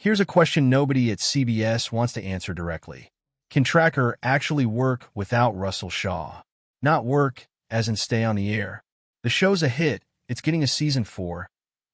Here's a question nobody at CBS wants to answer directly. Can Tracker actually work without Russell Shaw? Not work, as in stay on the air. The show's a hit. It's getting a season 4.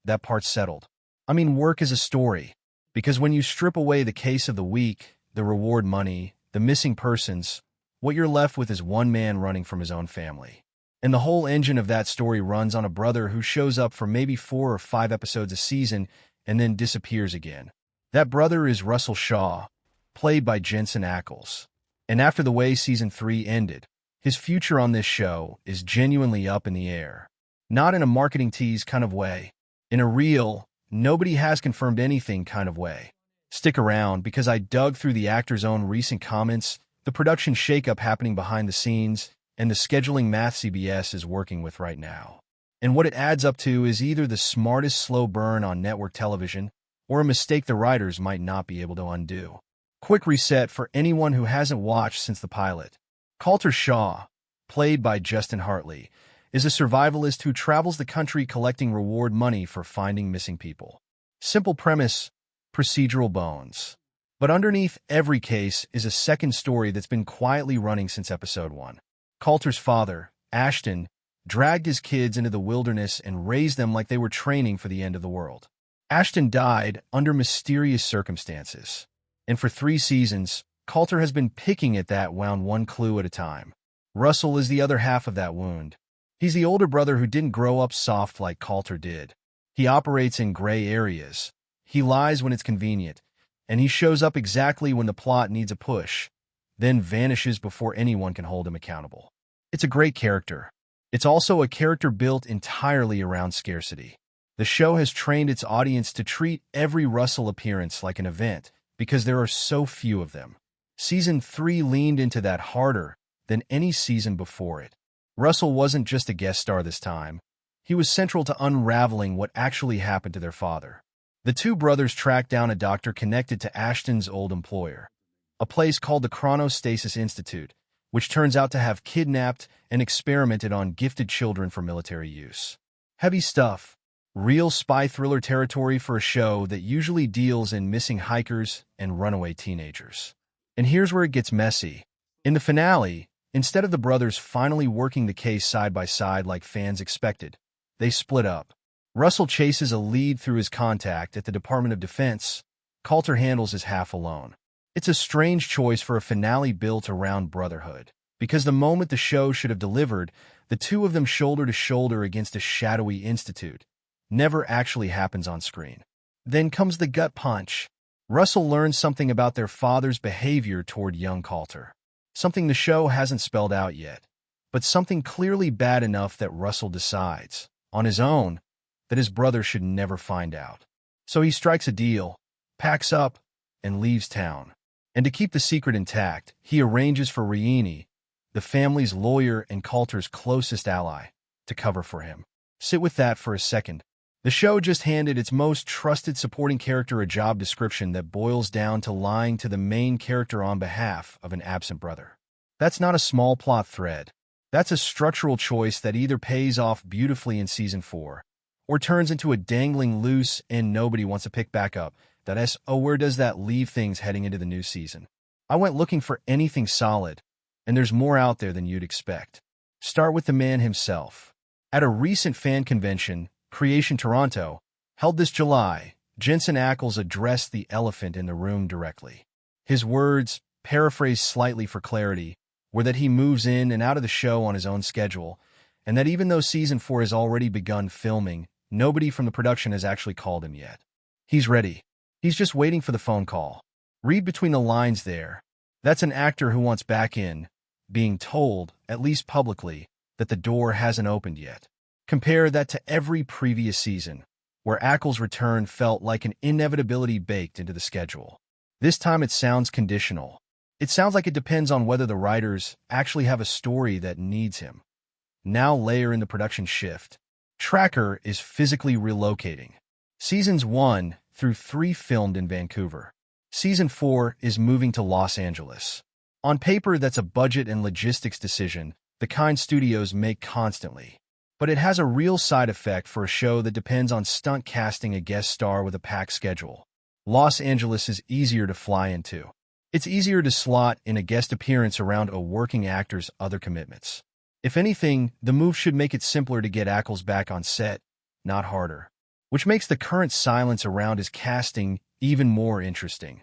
That part's settled. I mean, work is a story. Because when you strip away the case of the week, the reward money, the missing persons, what you're left with is one man running from his own family. And the whole engine of that story runs on a brother who shows up for maybe 4 or 5 episodes a season and then disappears again. That brother is Russell Shaw, played by Jensen Ackles. And after the way season 3 ended, his future on this show is genuinely up in the air. Not in a marketing tease kind of way. In a real, nobody has confirmed anything kind of way. Stick around because I dug through the actor's own recent comments, the production shakeup happening behind the scenes, and the scheduling math CBS is working with right now. And what it adds up to is either the smartest slow burn on network television or a mistake the writers might not be able to undo. Quick reset for anyone who hasn't watched since the pilot. Colter Shaw, played by Justin Hartley, is a survivalist who travels the country collecting reward money for finding missing people. Simple premise, procedural bones. But underneath every case is a second story that's been quietly running since episode 1. Colter's father, Ashton, dragged his kids into the wilderness and raised them like they were training for the end of the world. Ashton died under mysterious circumstances. And for 3 seasons, Colter has been picking at that wound one clue at a time. Russell is the other half of that wound. He's the older brother who didn't grow up soft like Colter did. He operates in gray areas. He lies when it's convenient, and he shows up exactly when the plot needs a push, then vanishes before anyone can hold him accountable. It's a great character. It's also a character built entirely around scarcity. The show has trained its audience to treat every Russell appearance like an event because there are so few of them. Season 3 leaned into that harder than any season before it. Russell wasn't just a guest star this time. He was central to unraveling what actually happened to their father. The two brothers tracked down a doctor connected to Ashton's old employer, a place called the Chronostasis Institute, which turns out to have kidnapped and experimented on gifted children for military use. Heavy stuff. Real spy thriller territory for a show that usually deals in missing hikers and runaway teenagers. And here's where it gets messy. In the finale, instead of the brothers finally working the case side by side like fans expected, they split up. Russell chases a lead through his contact at the Department of Defense. Colter handles his half alone. It's a strange choice for a finale built around brotherhood, because the moment the show should have delivered, the two of them shoulder to shoulder against a shadowy institute never actually happens on screen. Then comes the gut punch. Russell learns something about their father's behavior toward young Colter. Something the show hasn't spelled out yet, but something clearly bad enough that Russell decides, on his own, that his brother should never find out. So he strikes a deal, packs up, and leaves town. And to keep the secret intact, he arranges for Reenie, the family's lawyer and Colter's closest ally, to cover for him. Sit with that for a second. The show just handed its most trusted supporting character a job description that boils down to lying to the main character on behalf of an absent brother. That's not a small plot thread. That's a structural choice that either pays off beautifully in Season 4 or turns into a dangling loose end nobody wants to pick back up. Where does that leave things heading into the new season? I went looking for anything solid, and there's more out there than you'd expect. Start with the man himself. At a recent fan convention, Creation Toronto, held this July, Jensen Ackles addressed the elephant in the room directly. His words, paraphrased slightly for clarity, were that he moves in and out of the show on his own schedule, and that even though Season 4 has already begun filming, nobody from the production has actually called him yet. He's ready. He's just waiting for the phone call. Read between the lines there. That's an actor who wants back in, being told, at least publicly, that the door hasn't opened yet. Compare that to every previous season, where Ackles' return felt like an inevitability baked into the schedule. This time it sounds conditional. It sounds like it depends on whether the writers actually have a story that needs him. Now layer in the production shift. Tracker is physically relocating. Seasons 1 through 3 filmed in Vancouver. Season 4 is moving to Los Angeles. On paper, that's a budget and logistics decision, the kind studios make constantly. But it has a real side effect for a show that depends on stunt casting a guest star with a packed schedule. Los Angeles is easier to fly into. It's easier to slot in a guest appearance around a working actor's other commitments. If anything, the move should make it simpler to get Ackles back on set, not harder. Which makes the current silence around his casting even more interesting.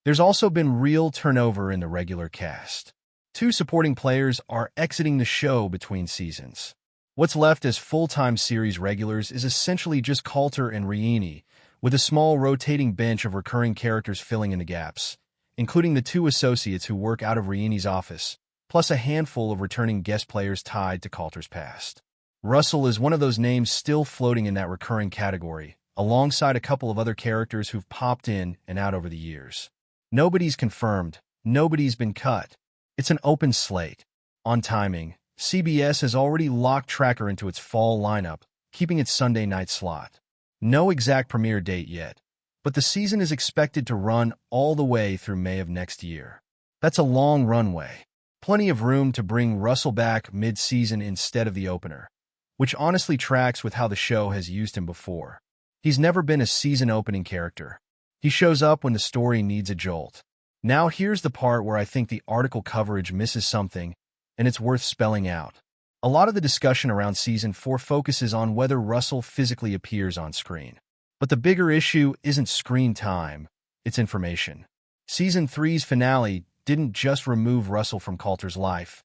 There's also been real turnover in the regular cast. 2 supporting players are exiting the show between seasons. What's left as full-time series regulars is essentially just Colter and Reenie, with a small rotating bench of recurring characters filling in the gaps, including the 2 associates who work out of Reenie's office, plus a handful of returning guest players tied to Colter's past. Russell is one of those names still floating in that recurring category, alongside a couple of other characters who've popped in and out over the years. Nobody's confirmed, nobody's been cut. It's an open slate. On timing, CBS has already locked Tracker into its fall lineup, keeping its Sunday night slot. No exact premiere date yet, but the season is expected to run all the way through May of next year. That's a long runway. Plenty of room to bring Russell back mid-season instead of the opener, which honestly tracks with how the show has used him before. He's never been a season-opening character. He shows up when the story needs a jolt. Now here's the part where I think the article coverage misses something, and it's worth spelling out. A lot of the discussion around Season 4 focuses on whether Russell physically appears on screen. But the bigger issue isn't screen time, it's information. Season 3's finale didn't just remove Russell from Colter's life.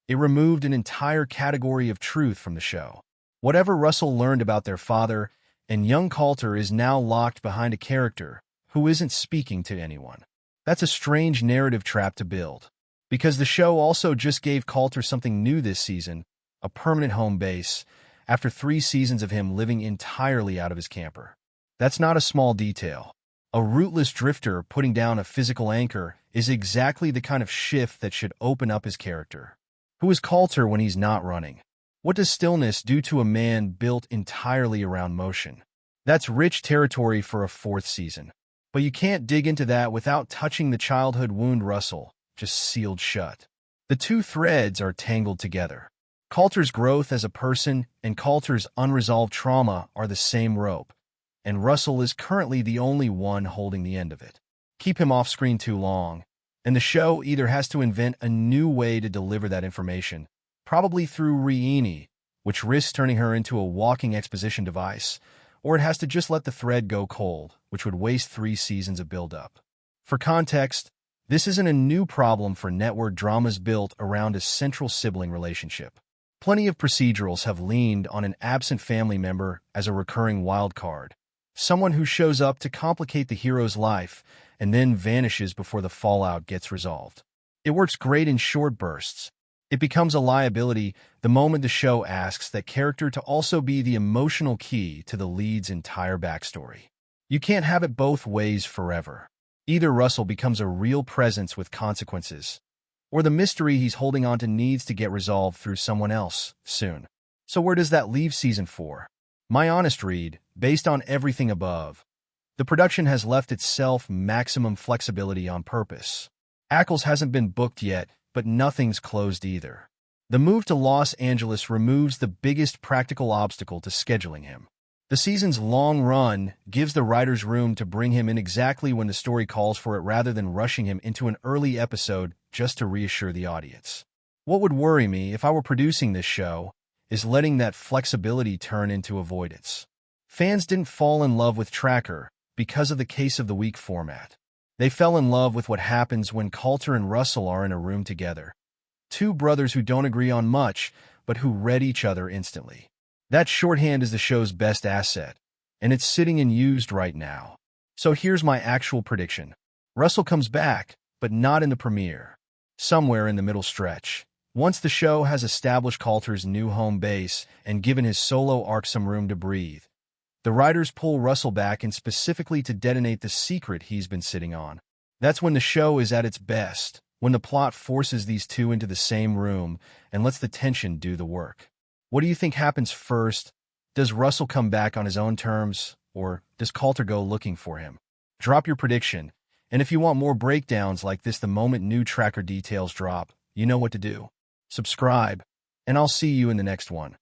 It removed an entire category of truth from the show. Whatever Russell learned about their father and young Colter is now locked behind a character who isn't speaking to anyone. That's a strange narrative trap to build, because the show also just gave Colter something new this season, a permanent home base, after 3 seasons of him living entirely out of his camper. That's not a small detail. A rootless drifter putting down a physical anchor is exactly the kind of shift that should open up his character. Who is Colter when he's not running? What does stillness do to a man built entirely around motion? That's rich territory for a 4th season. But you can't dig into that without touching the childhood wound Russell just sealed shut. The 2 threads are tangled together. Colter's growth as a person and Colter's unresolved trauma are the same rope, and Russell is currently the only one holding the end of it. Keep him off screen too long, and the show either has to invent a new way to deliver that information, probably through Reenie, which risks turning her into a walking exposition device, or it has to just let the thread go cold, which would waste 3 seasons of build-up. For context, this isn't a new problem for network dramas built around a central sibling relationship. Plenty of procedurals have leaned on an absent family member as a recurring wild card, someone who shows up to complicate the hero's life and then vanishes before the fallout gets resolved. It works great in short bursts. It becomes a liability the moment the show asks that character to also be the emotional key to the lead's entire backstory. You can't have it both ways forever. Either Russell becomes a real presence with consequences, or the mystery he's holding on to needs to get resolved through someone else soon. So where does that leave Season 4? My honest read, based on everything above, the production has left itself maximum flexibility on purpose. Ackles hasn't been booked yet, but nothing's closed either. The move to Los Angeles removes the biggest practical obstacle to scheduling him. The season's long run gives the writers room to bring him in exactly when the story calls for it rather than rushing him into an early episode just to reassure the audience. What would worry me if I were producing this show is letting that flexibility turn into avoidance. Fans didn't fall in love with Tracker because of the Case of the Week format. They fell in love with what happens when Colter and Russell are in a room together. 2 brothers who don't agree on much, but who read each other instantly. That shorthand is the show's best asset, and it's sitting and used right now. So here's my actual prediction. Russell comes back, but not in the premiere. Somewhere in the middle stretch. Once the show has established Colter's new home base and given his solo arc some room to breathe, the writers pull Russell back and specifically to detonate the secret he's been sitting on. That's when the show is at its best, when the plot forces these 2 into the same room and lets the tension do the work. What do you think happens first? Does Russell come back on his own terms, or does Colter go looking for him? Drop your prediction, and if you want more breakdowns like this the moment new Tracker details drop, you know what to do. Subscribe, and I'll see you in the next one.